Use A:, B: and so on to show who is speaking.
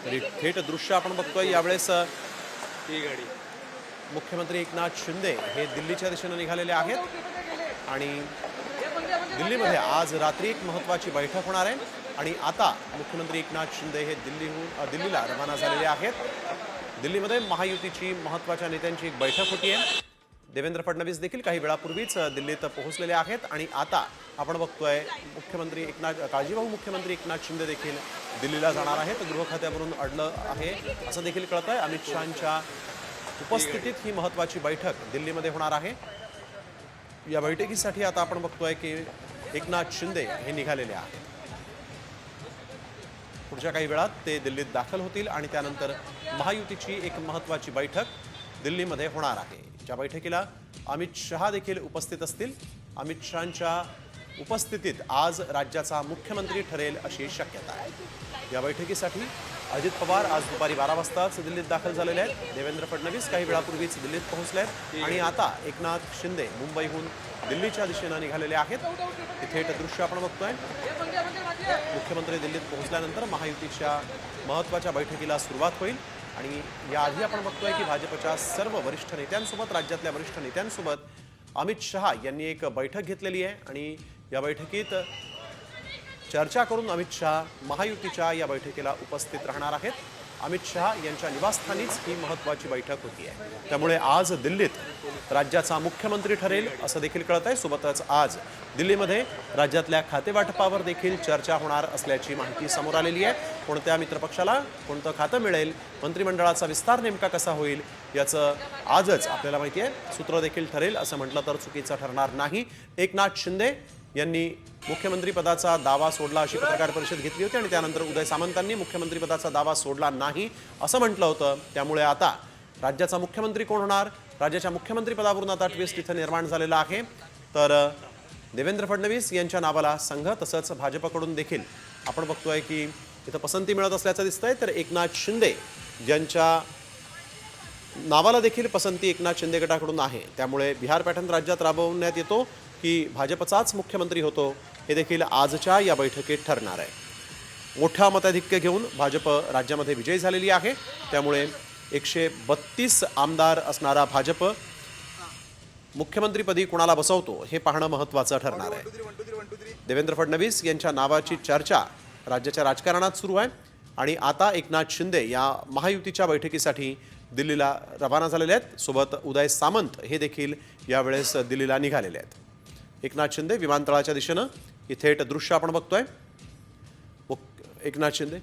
A: तरी थेट दृश्य आपण बघतोय यावेळेस
B: ही गाडी
A: मुख्यमंत्री एकनाथ शिंदे हे दिल्लीच्या दिशेने निघालेले आहेत आणि दिल्लीमध्ये आज रात्री एक महत्त्वाची बैठक होणार आहे आणि आता मुख्यमंत्री एकनाथ शिंदे हे दिल्लीला रवाना झालेले आहेत। दिल्लीमध्ये महायुतीची महत्त्वाच्या नेत्यांची एक बैठक होती आहे। देवेंद्र फडणवीस देखील काही वेळापूर्वीच दिल्लीत पोहोचलेले आहेत आणि आता आपण बघतोय काळजीवाहू मुख्यमंत्री एकनाथ शिंदे देखील दिल्लीला जाणार आहेत। गृह खात्यावरून अडलं आहे असं देखील कळत आहे। अमित शहांच्या उपस्थितीत ही महत्त्वाची बैठक दिल्लीमध्ये होणार आहे। या बैठकीसाठी आता आपण बघतोय की एकनाथ शिंदे हे निघालेले आहेत। पुढच्या काही वेळात ते दिल्लीत दाखल होतील आणि त्यानंतर महायुतीची एक महत्त्वाची बैठक दिल्लीमध्ये होणार आहे। या बैठकीला अमित शहा देखील उपस्थित असतील। अमित शहांच्या उपस्थितीत आज राज्याचा मुख्यमंत्री ठरेल अशी शक्यता आहे। या बैठकीसाठी अजित पवार आज दुपारी 12 वाजताच दिल्लीत दाखल झालेले आहेत। देवेंद्र फडणवीस काही वेळापूर्वीच दिल्लीत पोहोचले आहेत आणि आता एकनाथ शिंदे मुंबईहून दिल्लीच्या दिशेने निघालेले आहेत। हे थेट दृश्य आपण बघतोय। मुख्यमंत्री दिल्लीत पोहोचल्यानंतर महायुतीच्या महत्त्वाच्या बैठकीला सुरुवात होईल आणि याआधी आपण बघतोय की भाजपच्या सर्व वरिष्ठ नेत्यांसोबत राज्यातल्या वरिष्ठ नेत्यांसोबत अमित शहा यांनी एक बैठक घेतलेली आहे आणि या बैठकीत चर्चा करून अमित शहा महायुतीच्या या बैठकीला उपस्थित राहणार आहेत। अमित शहा यांच्या निवासस्थानीच ही महत्त्वाची बैठक होती आहे। त्यामुळे आज दिल्लीत राज्याचा मुख्यमंत्री ठरेल असं देखील कळत आहे। सोबतच आज दिल्लीमध्ये राज्यातल्या खातेवाटपावर देखील चर्चा होणार असल्याची माहिती समोर आलेली आहे। कोणत्या मित्रपक्षाला कोणतं खातं मिळेल, मंत्रिमंडळाचा विस्तार नेमका कसा होईल याचं आजच आपल्याला माहिती आहे। सूत्र देखील ठरेल असं म्हटलं तर चुकीचं ठरणार नाही। एकनाथ शिंदे यांनी मुख्यमंत्री पदाचा दावा सोडला अशी पत्रकार परिषद घेतली होती आणि त्यानंतर उदय सामंतांनी मुख्यमंत्री पदाचा दावा सोडला नाही असं म्हटलं होतं। त्यामुळे आता राज्याचा मुख्यमंत्री कोण होणार, राज्याच्या मुख्यमंत्री पदावरून आता ट्विस्ट इथं निर्माण झालेला आहे। तर देवेंद्र फडणवीस यांच्या नावाला संघ तसंच भाजपकडून देखील आपण बघतोय की इथं पसंती मिळत असल्याचं दिसतंय। तर एकनाथ शिंदे यांच्या नावाला देखील पसंती एकनाथ शिंदे गटाकडून आहे। त्यामुळे बिहार पॅटर्न राज्यात राबवण्यात येतो की भाजपचाच मुख्यमंत्री होतो हे देखील आजच्या या बैठकीत ठरणार आहे। मोठा मताधिक्य घेऊन भाजप राज्यामध्ये विजयी झालेली आहे। त्यामुळे 132 आमदार असणारा भाजप मुख्यमंत्रीपदी कुणाला बसवतो हे पाहणं महत्त्वाचं ठरणार आहे। देवेंद्र फडणवीस यांच्या नावाची चर्चा राज्याच्या राजकारणात सुरू आहे आणि आता एकनाथ शिंदे या महायुतीच्या बैठकीसाठी दिल्लीला रवाना झालेले आहेत। सोबत उदय सामंत हे देखील यावेळेस दिल्लीला निघालेले आहेत। एकनाथ शिंदे विमानतळाच्या दिशेनं ही थेट दृश्य आपण बघतोय। एकनाथ शिंदे